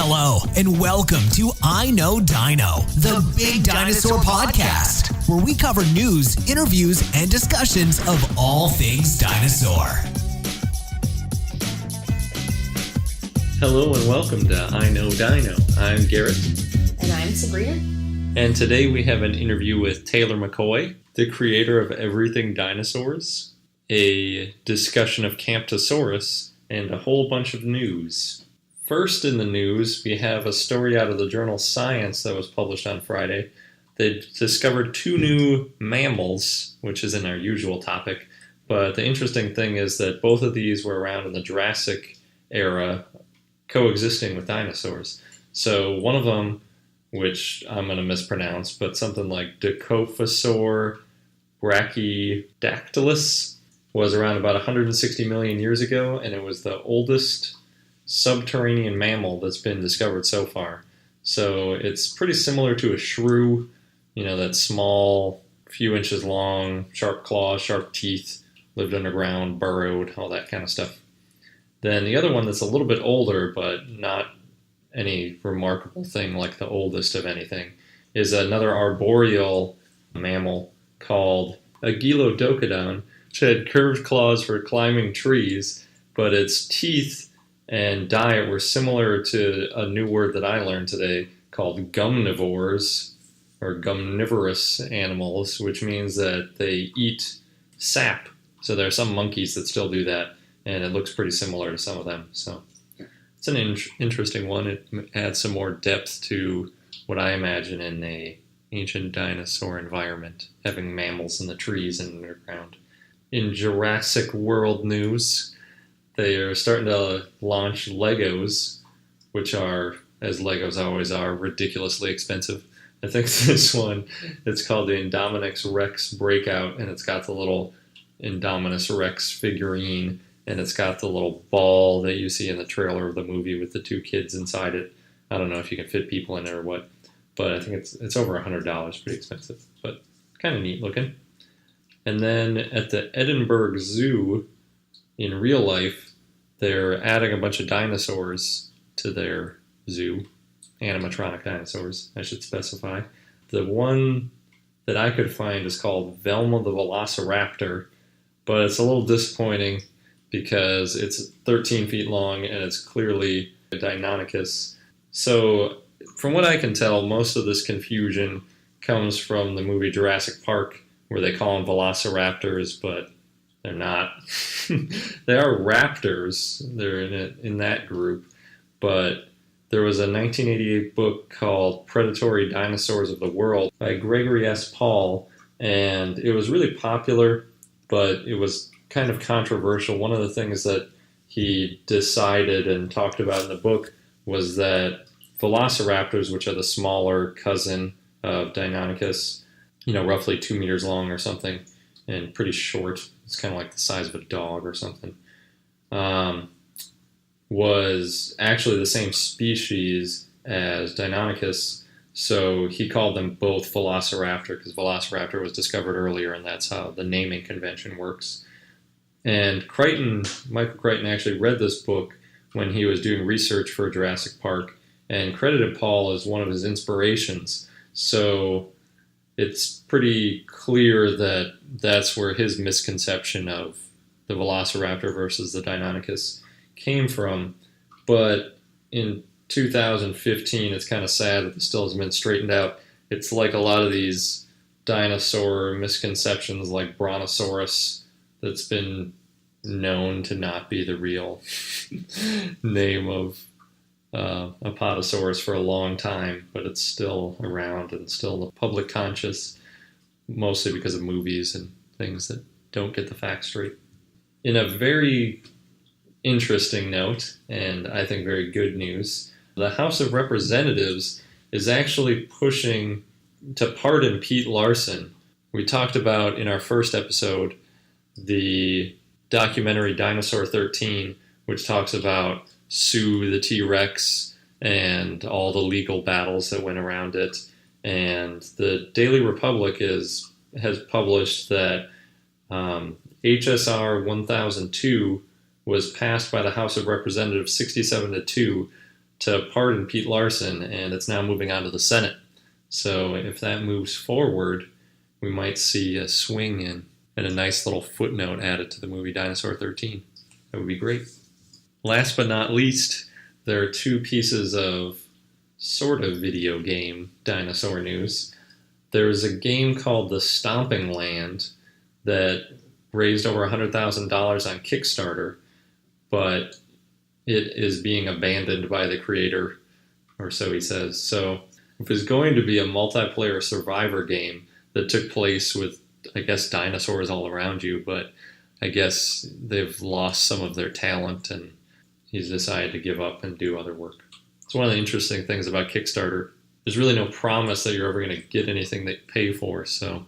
Hello, and welcome to I Know Dino, the Big Dinosaur Podcast, where we cover news, interviews, and discussions of all things dinosaur. Hello, and welcome to I Know Dino. I'm Garrett. And I'm Sabrina. And today we have an interview with Taylor McCoy, the creator of Everything Dinosaurs, a discussion of Camptosaurus, and a whole bunch of news. First in the news, we have a story out of the journal Science that was published on Friday. They discovered two new mammals, which isn't our usual topic, but the interesting thing is that both of these were around in the Jurassic era, coexisting with dinosaurs. So one of them, which I'm going to mispronounce, but something like Stokesosaurus brachydactylus, was around about 160 million years ago, and it was the oldest subterranean mammal that's been discovered so far. So it's pretty similar to a shrew, that small, few inches long, sharp claws, sharp teeth, lived underground, burrowed, all that kind of stuff. Then the other one that's a little bit older, but not any remarkable thing like the oldest of anything, is another arboreal mammal called Agilodocodon, which had curved claws for climbing trees, but its teeth and diet were similar to a new word that I learned today called gumnivores, or gumnivorous animals, which means that they eat sap. So there are some monkeys that still do that, and it looks pretty similar to some of them. So it's an interesting one. It adds some more depth to what I imagine in an ancient dinosaur environment, having mammals in the trees and underground. In Jurassic World news, they are starting to launch Legos, which are, as Legos always are, ridiculously expensive. I think this one, it's called the Indominus Rex Breakout, and it's got the little Indominus Rex figurine, and it's got the little ball that you see in the trailer of the movie with the two kids inside it. I don't know if you can fit people in it or what, but I think it's over $100, pretty expensive, but kind of neat looking. And then at the Edinburgh Zoo, in real life, they're adding a bunch of dinosaurs to their zoo. Animatronic dinosaurs, I should specify. The one that I could find is called Velma the Velociraptor, but it's a little disappointing because it's 13 feet long and it's clearly a Deinonychus. So from what I can tell, most of this confusion comes from the movie Jurassic Park, where they call them velociraptors, but they're not. They are raptors. They're in that group. But there was a 1988 book called Predatory Dinosaurs of the World by Gregory S. Paul, and it was really popular, but it was kind of controversial. One of the things that he decided and talked about in the book was that velociraptors, which are the smaller cousin of Deinonychus, roughly 2 meters long or something, and pretty short. It's kind of like the size of a dog or something. Was actually the same species as Deinonychus, so he called them both Velociraptor because Velociraptor was discovered earlier, and that's how the naming convention works. And Michael Crichton actually read this book when he was doing research for Jurassic Park and credited Paul as one of his inspirations. So it's pretty clear that that's where his misconception of the Velociraptor versus the Deinonychus came from. But in 2015, it's kind of sad that this still hasn't been straightened out. It's like a lot of these dinosaur misconceptions like Brontosaurus that's been known to not be the real name of Apatosaurus for a long time, but it's still around and still in the public conscious, mostly because of movies and things that don't get the facts straight. In a very interesting note, and I think very good news, the House of Representatives is actually pushing to pardon Pete Larson. We talked about in our first episode the documentary Dinosaur 13, which talks about Sue the T-Rex and all the legal battles that went around it. And the Daily Republic has published that HSR 1002 was passed by the House of Representatives 67-2, to pardon Pete Larson, and it's now moving on to the Senate. So if that moves forward, we might see a swing and a nice little footnote added to the movie Dinosaur 13. That would be great. Last but not least, there are two pieces of sort of video game dinosaur news. There's a game called The Stomping Land that raised over $100,000 on Kickstarter, but it is being abandoned by the creator, or so he says. So if it's going to be a multiplayer survivor game that took place with, I guess, dinosaurs all around you, but I guess they've lost some of their talent and he's decided to give up and do other work. It's one of the interesting things about Kickstarter. There's really no promise that you're ever going to get anything that you pay for, so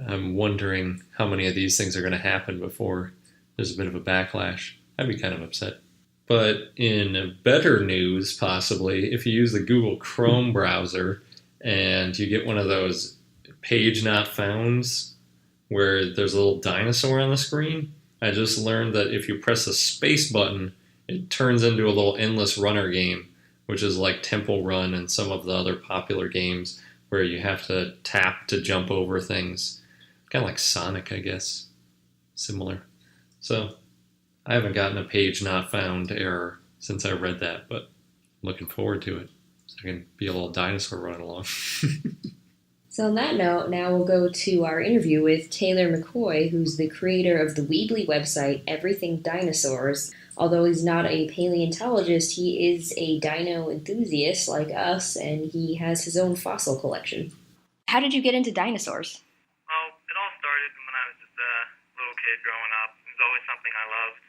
I'm wondering how many of these things are going to happen before there's a bit of a backlash. I'd be kind of upset. But in better news, possibly, if you use the Google Chrome browser and you get one of those page not founds where there's a little dinosaur on the screen, I just learned that if you press the space button, it turns into a little endless runner game, which is like Temple Run and some of the other popular games where you have to tap to jump over things. Kind of like Sonic, I guess. Similar. So I haven't gotten a page not found error since I read that, but I'm looking forward to it. So I can be a little dinosaur running along. So on that note, now we'll go to our interview with Taylor McCoy, who's the creator of the Weebly website Everything Dinosaurs. Although he's not a paleontologist, he is a dino enthusiast like us, and he has his own fossil collection. How did you get into dinosaurs? Well, it all started when I was just a little kid growing up. It was always something I loved.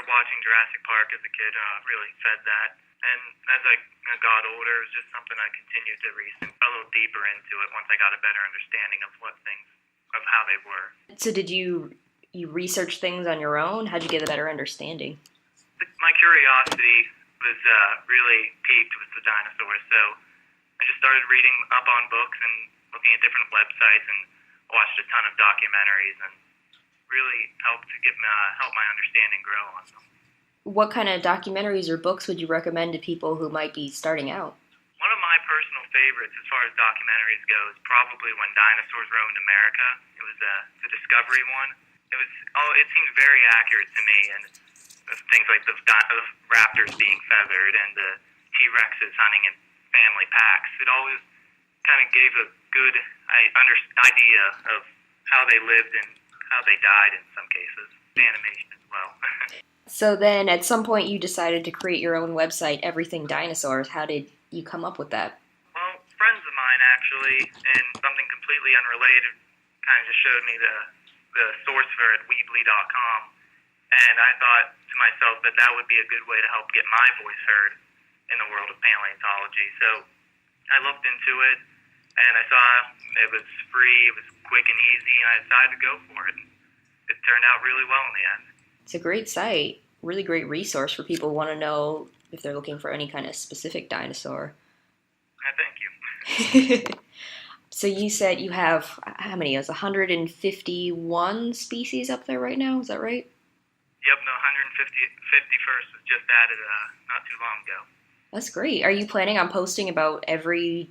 Watching Jurassic Park as a kid really fed that. And as I got older, it was just something I continued to research a little deeper into it once I got a better understanding of how they were. So did you research things on your own? How'd you get a better understanding? My curiosity was really piqued with the dinosaurs, so I just started reading up on books and looking at different websites and watched a ton of documentaries and really helped to help my understanding grow on them. What kind of documentaries or books would you recommend to people who might be starting out? One of my personal favorites as far as documentaries go is probably When Dinosaurs Roamed America. It was the Discovery one. It seems very accurate to me, and things like the raptors being feathered and the T-Rexes hunting in family packs. It always kind of gave a good idea of how they lived and how they died in some cases. The animation as well. So then at some point you decided to create your own website, Everything Dinosaurs. How did you come up with that? Well, friends of mine actually, and something completely unrelated, kind of just showed me the source for it, Weebly.com. And I thought to myself that that would be a good way to help get my voice heard in the world of paleontology. So I looked into it, and I saw it was free, it was quick and easy, and I decided to go for it. It turned out really well in the end. It's a great site, really great resource for people who want to know if they're looking for any kind of specific dinosaur. Thank you. So you said you have, how many? It was 151 species up there right now, is that right? Yep, the 151st was just added not too long ago. That's great. Are you planning on posting about every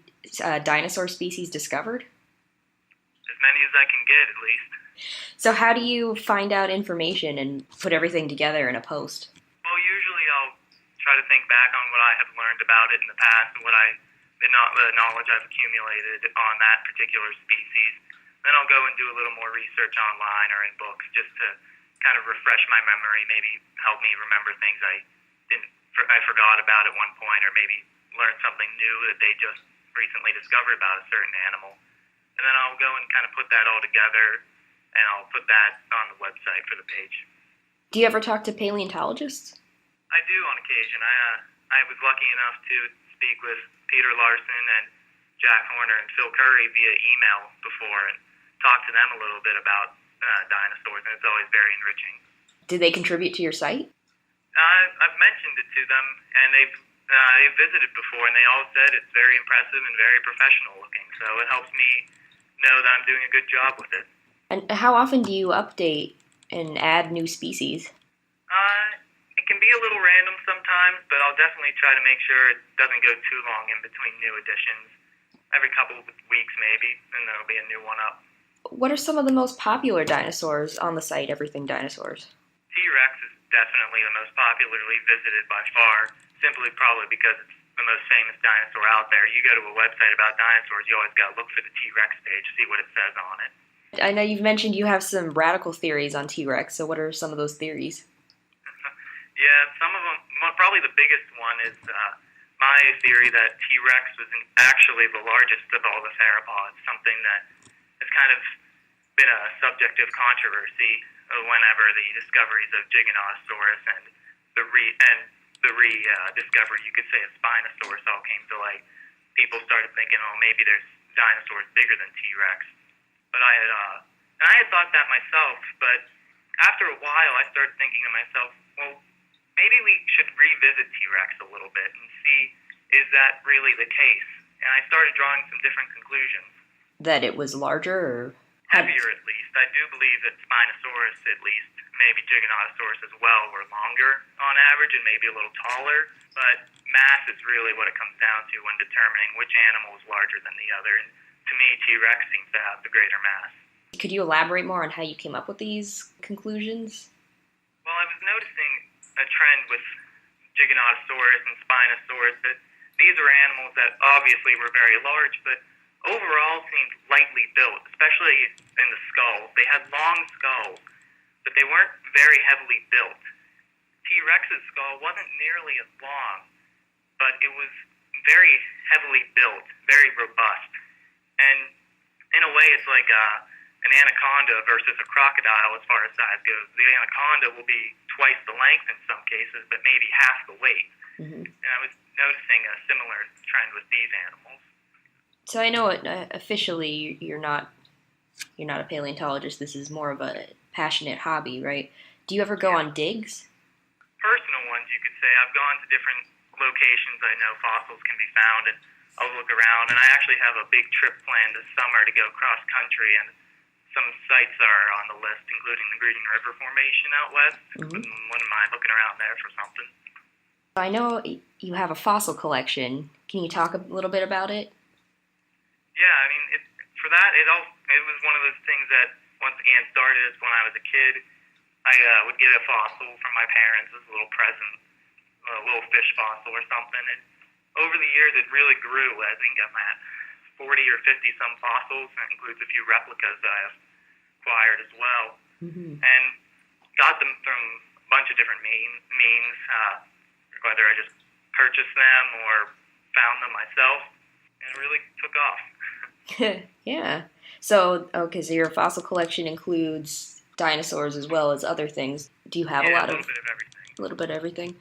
dinosaur species discovered? As many as I can get, at least. So how do you find out information and put everything together in a post? Well, usually I'll try to think back on what I have learned about it in the past and the knowledge I've accumulated on that particular species. Then I'll go and do a little more research online or in books just to kind of refresh my memory, maybe help me remember things I forgot about at one point, or maybe learn something new that they just recently discovered about a certain animal. And then I'll go and kind of put that all together, and I'll put that on the website for the page. Do you ever talk to paleontologists? I do on occasion. I was lucky enough to speak with Peter Larson and Jack Horner and Phil Curry via email before and talk to them a little bit about dinosaurs, and it's always very enriching. Did they contribute to your site? I've mentioned it to them, and they've visited before, and they all said it's very impressive and very professional looking, so it helps me know that I'm doing a good job with it. And how often do you update and add new species? It can be a little random sometimes. sometimes, but I'll definitely try to make sure it doesn't go too long in between new editions. Every couple of weeks maybe, and there'll be a new one up. What are some of the most popular dinosaurs on the site, Everything Dinosaurs? T-Rex is definitely the most popularly visited by far, simply probably because it's the most famous dinosaur out there. You go to a website about dinosaurs, you always got to look for the T-Rex page, see what it says on it. I know you've mentioned you have some radical theories on T-Rex, so what are some of those theories? Yeah, some of them, probably the biggest one is my theory that T-Rex was actually the largest of all the theropods, something that has kind of been a subject of controversy whenever the discoveries of Giganotosaurus and the rediscovery, you could say, of Spinosaurus all came to light. People started thinking, oh, maybe there's dinosaurs bigger than T-Rex. But I had thought that myself, but after a while I started thinking to myself, well, maybe we should revisit T-Rex a little bit and see, is that really the case? And I started drawing some different conclusions. That it was larger, or heavier at least. I do believe that Spinosaurus, at least, maybe Giganotosaurus as well, were longer on average and maybe a little taller, but mass is really what it comes down to when determining which animal is larger than the other. And to me, T-Rex seems to have the greater mass. Could you elaborate more on how you came up with these conclusions? Well, I was noticing a trend with Giganotosaurus and Spinosaurus that these are animals that obviously were very large, but overall seemed lightly built, especially in the skulls. They had long skulls, but they weren't very heavily built. T-Rex's skull wasn't nearly as long, but it was very heavily built, very robust. And in a way, it's like an anaconda versus a crocodile as far as size goes. The anaconda will be twice the length in some cases, but maybe half the weight. Mm-hmm. And I was noticing a similar trend with these animals. So I know officially you're not a paleontologist. This is more of a passionate hobby, right? Do you ever go on digs? Personal ones, you could say. I've gone to different locations I know fossils can be found, and I'll look around. And I actually have a big trip planned this summer to go cross country, and some sites are on the list, including the Green River Formation out west. Mm-hmm. Wouldn't mind looking around there for something. I know you have a fossil collection. Can you talk a little bit about it? Yeah, I mean, for that, it was one of those things that, once again, started as when I was a kid. I would get a fossil from my parents as a little present, a little fish fossil or something. And over the years, it really grew. I think I'm at 40 or 50-some fossils. That includes a few replicas that I have acquired as well. Mm-hmm. And got them from a bunch of different means, whether I just purchased them or found them myself. And it really took off. Yeah. So your fossil collection includes dinosaurs as well as other things. Do you have a little bit of everything. A little bit of everything.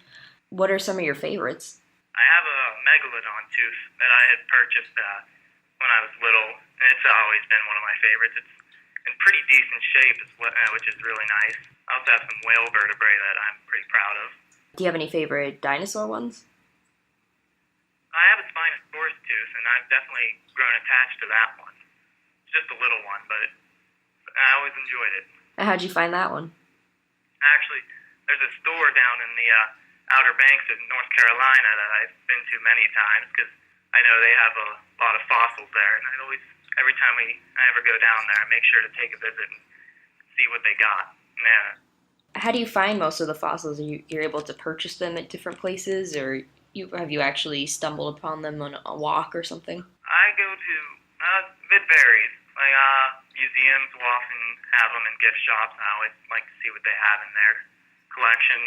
What are some of your favorites? I have a megalodon tooth that I had purchased when I was little, and it's always been one of my favorites. It's in pretty decent shape, which is really nice. I also have some whale vertebrae that I'm pretty proud of. Do you have any favorite dinosaur ones? I have a Spinosaurus tooth, and I've definitely grown attached to that one. It's just a little one, but I always enjoyed it. How'd you find that one? Actually, there's a store down in the Outer Banks of North Carolina that I've been to many times because I know they have a lot of fossils there, and every time I ever go down there, I make sure to take a visit and see what they got. Yeah. How do you find most of the fossils? You're able to purchase them at different places, or have you actually stumbled upon them on a walk or something? I go to, it varies. Museums will often have them in gift shops, and I always like to see what they have in their collection.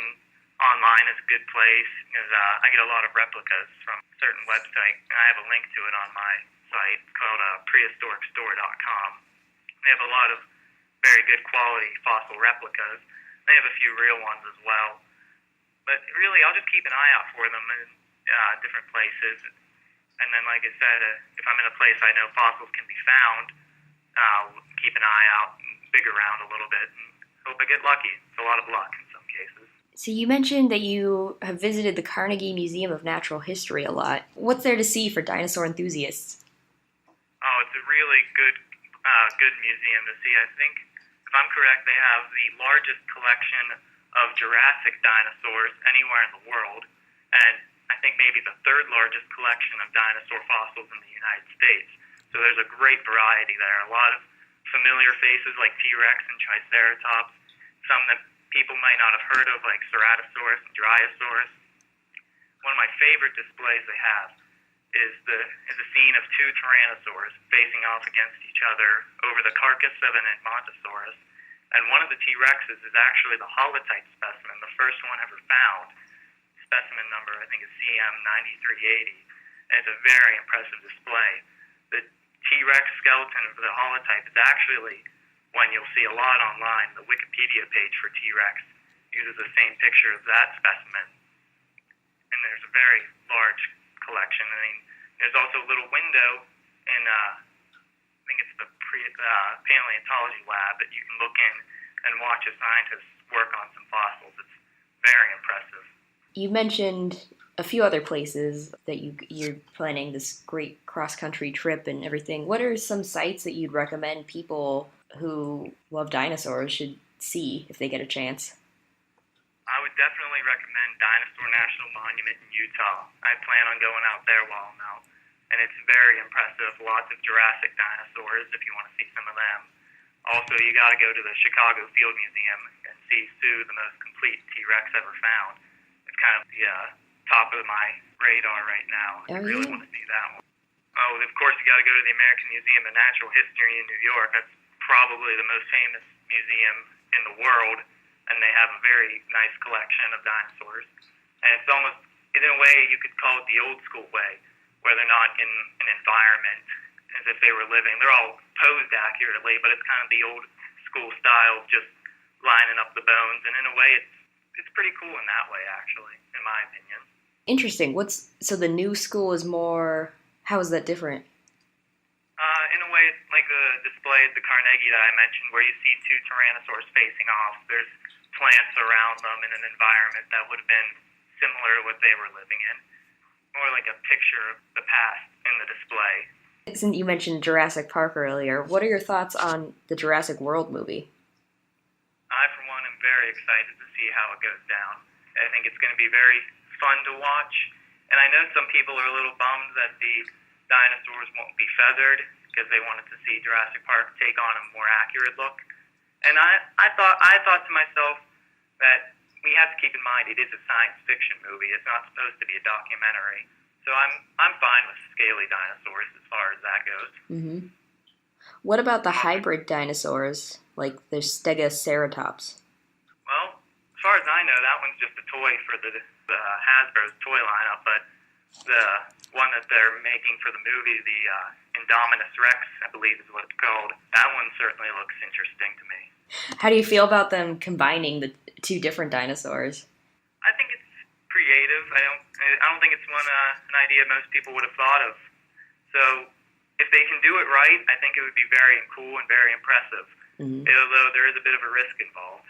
Online is a good place, because I get a lot of replicas from a certain website, and I have a link to it on my site called prehistoricstore.com. They have a lot of very good quality fossil replicas. They have a few real ones as well. But really, I'll just keep an eye out for them in different places. And then, like I said, if I'm in a place I know fossils can be found, I'll keep an eye out and dig around a little bit and hope I get lucky. It's a lot of luck in some cases. So you mentioned that you have visited the Carnegie Museum of Natural History a lot. What's there to see for dinosaur enthusiasts? Oh, it's a really good museum to see. I think, if I'm correct, they have the largest collection of Jurassic dinosaurs anywhere in the world. and I think maybe the third largest collection of dinosaur fossils in the United States. So there's a great variety there. A lot of familiar faces like T-Rex and Triceratops, some that people might not have heard of like Ceratosaurus and Drysaurus. One of my favorite displays they have is a scene of two tyrannosaurs facing off against each other over the carcass of an Edmontosaurus. And one of the T-Rexes is actually the holotype specimen, the first one ever found. Specimen number, I think, is CM9380. And it's a very impressive display. The T-Rex skeleton of the holotype is actually one you'll see a lot online. The Wikipedia page for T-Rex uses the same picture of that specimen. And there's a very large collection. I mean, there's also a little window in, I think it's the paleontology lab that you can look in and watch a scientist work on some fossils. It's very impressive. You mentioned a few other places that you're planning this great cross-country trip and everything. What are some sites that you'd recommend people who love dinosaurs should see if they get a chance? I would definitely recommend Dinosaur National Monument in Utah. I plan on going out there while I'm out. And it's very impressive. Lots of Jurassic dinosaurs if you want to see some of them. Also, you got to go to the Chicago Field Museum and see Sue, the most complete T-Rex ever found. It's kind of the top of my radar right now. I really want to see that one. Oh, of course, you got to go to the American Museum of Natural History in New York. That's probably the most famous museum in the world. And they have a very nice collection of dinosaurs. And it's almost, in a way, you could call it the old school way, where they're not in an environment as if they were living. They're all posed accurately, but it's kind of the old school style, just lining up the bones. And in a way, it's pretty cool in that way, actually, in my opinion. Interesting. So the new school is more, how is that different? In a way, it's like the display at the Carnegie that I mentioned, where you see two tyrannosaurs facing off. There's plants around them in an environment that would have been similar to what they were living in. More like a picture of the past in the display. Since you mentioned Jurassic Park earlier, what are your thoughts on the Jurassic World movie? I, for one, am very excited to see how it goes down. I think it's going to be very fun to watch. And I know some people are a little bummed that the dinosaurs won't be feathered because they wanted to see Jurassic Park take on a more accurate look. And I thought to myself that we have to keep in mind it is a science fiction movie. It's not supposed to be a documentary. So I'm fine with scaly dinosaurs as far as that goes. Mm-hmm. What about the hybrid dinosaurs, like the Stegoceratops? Well, as far as I know, that one's just a toy for the Hasbro's toy lineup, but the one that they're making for the movie, the Indominus Rex, I believe is what it's called, that one certainly looks interesting to me. How do you feel about them combining the two different dinosaurs? I think it's creative. I don't think it's an idea most people would have thought of. So if they can do it right, I think it would be very cool and very impressive. Mm-hmm. Although there is a bit of a risk involved.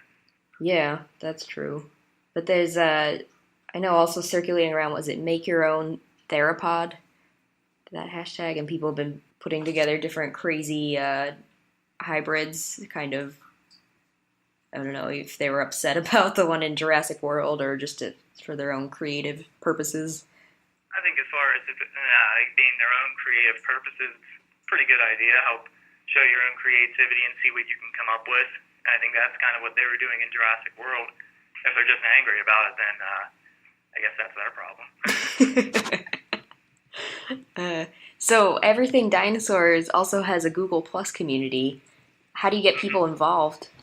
Yeah, that's true. But there's I know also circulating around, was it Make Your Own Theropod? That hashtag, and people have been putting together different crazy hybrids, kind of. I don't know if they were upset about the one in Jurassic World or just for their own creative purposes. I think as far as being their own creative purposes, it's a pretty good idea. Help show your own creativity and see what you can come up with. And I think that's kind of what they were doing in Jurassic World. If they're just angry about it, then I guess that's their problem. So Everything Dinosaurs also has a Google Plus community. How do you get people involved?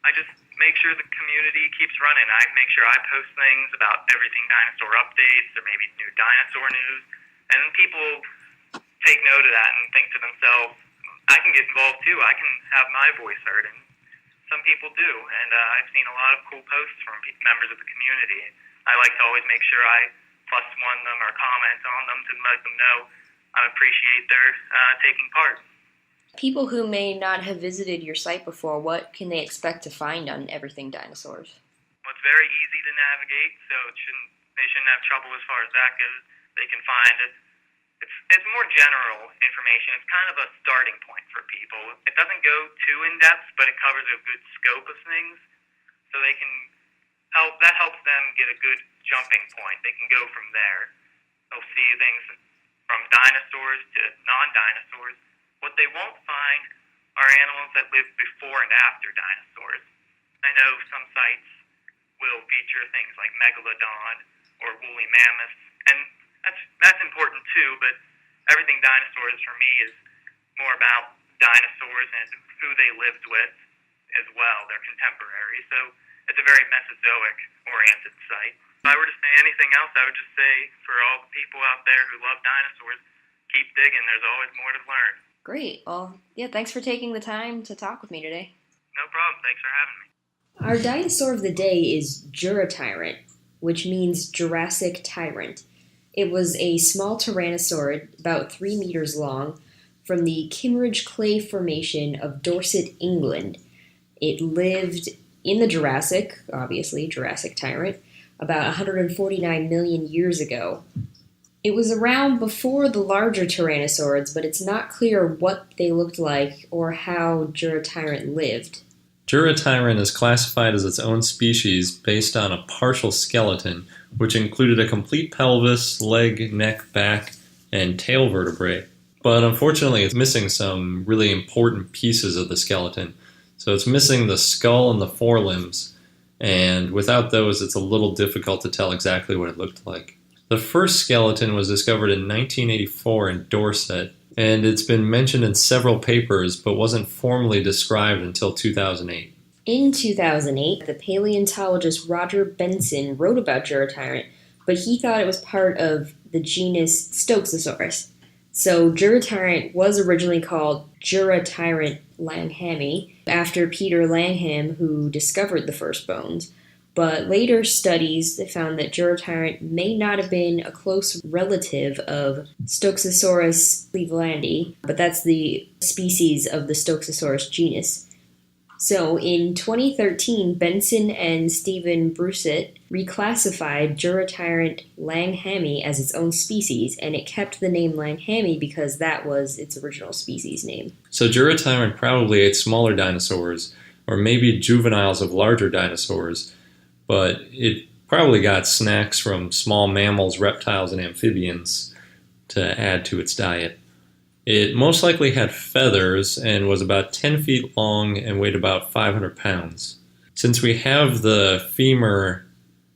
I just make sure the community keeps running. I make sure I post things about Everything Dinosaur updates or maybe new dinosaur news. And then people take note of that and think to themselves, I can get involved too. I can have my voice heard. And some people do. And I've seen a lot of cool posts from members of the community. I like to always make sure I plus one them or comment on them to let them know I appreciate their taking part. People who may not have visited your site before, what can they expect to find on Everything Dinosaurs? Well, it's very easy to navigate, so they shouldn't have trouble as far as that goes. They can find it. It's more general information. It's kind of a starting point for people. It doesn't go too in-depth, but it covers a good scope of things, so they can that helps them get a good jumping point. They can go from there. They'll see things from dinosaurs to non-dinosaurs. What they won't find are animals that lived before and after dinosaurs. I know some sites will feature things like megalodon or woolly mammoths, and that's important too, but everything dinosaurs for me is more about dinosaurs and who they lived with as well, their contemporaries. So it's a very Mesozoic-oriented site. If I were to say anything else, I would just say for all the people out there who love dinosaurs, keep digging. There's always more to learn. Great. Well, yeah, thanks for taking the time to talk with me today. No problem. Thanks for having me. Our dinosaur of the day is Juratyrant, which means Jurassic Tyrant. It was a small tyrannosaurid, about 3 meters long, from the Kimmeridge clay formation of Dorset, England. It lived in the Jurassic, obviously, Jurassic Tyrant, about 149 million years ago. It was around before the larger tyrannosaurids, but it's not clear what they looked like or how Juratyrant lived. Juratyrant is classified as its own species based on a partial skeleton, which included a complete pelvis, leg, neck, back, and tail vertebrae. But unfortunately, it's missing some really important pieces of the skeleton. So it's missing the skull and the forelimbs, and without those, it's a little difficult to tell exactly what it looked like. The first skeleton was discovered in 1984 in Dorset, and it's been mentioned in several papers, but wasn't formally described until 2008. In 2008, the paleontologist Roger Benson wrote about Juratyrant, but he thought it was part of the genus Stokesosaurus. So Juratyrant was originally called Juratyrant langhami, after Peter Langham, who discovered the first bones. But later studies found that Juratyrant may not have been a close relative of Stokesosaurus clevelandi, but that's the species of the Stokesosaurus genus. So in 2013, Benson and Stephen Dorset reclassified Juratyrant langhami as its own species, and it kept the name langhami because that was its original species name. So Juratyrant probably ate smaller dinosaurs, or maybe juveniles of larger dinosaurs, but it probably got snacks from small mammals, reptiles, and amphibians to add to its diet. It most likely had feathers and was about 10 feet long and weighed about 500 pounds. Since we have the femur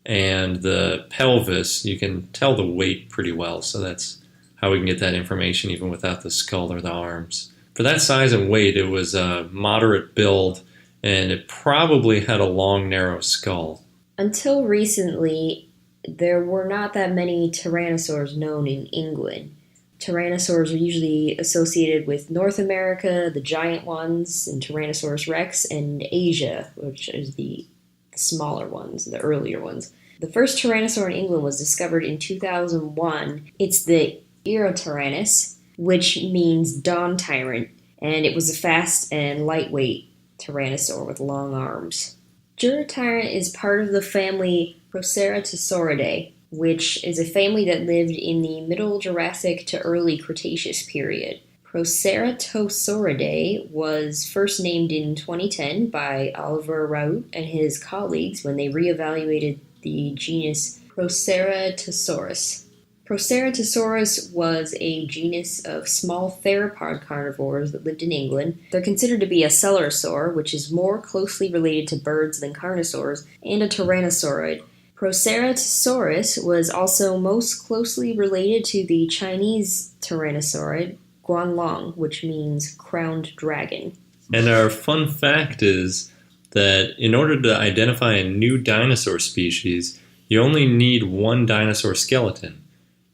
and the pelvis, you can tell the weight pretty well, so that's how we can get that information even without the skull or the arms. For that size and weight, it was a moderate build, and it probably had a long, narrow skull. Until recently, there were not that many tyrannosaurs known in England. Tyrannosaurs are usually associated with North America, the giant ones, and Tyrannosaurus rex, and Asia, which is the smaller ones, the earlier ones. The first tyrannosaur in England was discovered in 2001. It's the Juratyrant, which means dawn tyrant, and it was a fast and lightweight tyrannosaur with long arms. Juratyrant is part of the family Proceratosauridae, which is a family that lived in the Middle Jurassic to early Cretaceous period. Proceratosauridae was first named in 2010 by Oliver Raoult and his colleagues when they reevaluated the genus Proceratosaurus. Proceratosaurus was a genus of small theropod carnivores that lived in England. They're considered to be a coelurosaur, which is more closely related to birds than carnivores, and a tyrannosaurid. Proceratosaurus was also most closely related to the Chinese tyrannosaurid, Guanlong, which means crowned dragon. And our fun fact is that in order to identify a new dinosaur species, you only need one dinosaur skeleton.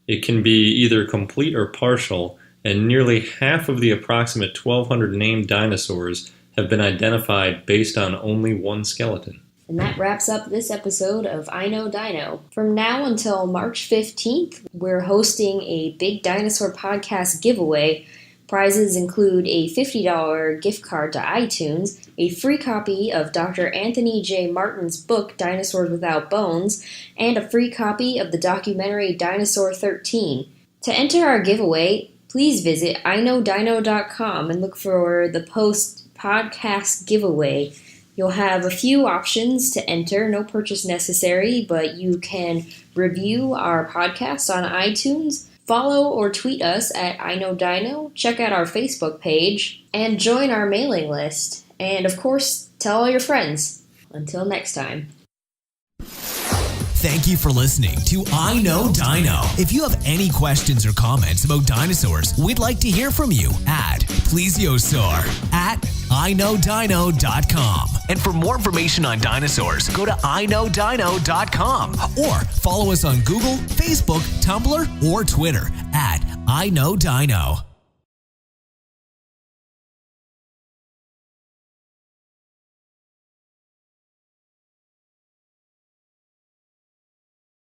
It can be either complete or partial, and nearly half of the approximate 1,200 named dinosaurs have been identified based on only one skeleton. And that wraps up this episode of I Know Dino. From now until March 15th, we're hosting a Big Dinosaur Podcast giveaway. Prizes include a $50 gift card to iTunes, a free copy of Dr. Anthony J. Martin's book, Dinosaurs Without Bones, and a free copy of the documentary Dinosaur 13. To enter our giveaway, please visit iknowdino.com and look for the post podcast giveaway. You'll have a few options to enter, no purchase necessary, but you can review our podcast on iTunes, follow or tweet us at I Know Dino, check out our Facebook page, and join our mailing list. And of course, tell all your friends. Until next time. Thank you for listening to I Know Dino. If you have any questions or comments about dinosaurs, we'd like to hear from you at plesiosaur@iknowdino.com. And for more information on dinosaurs, go to iknowdino.com or follow us on Google, Facebook, Tumblr, or Twitter at I Know Dino.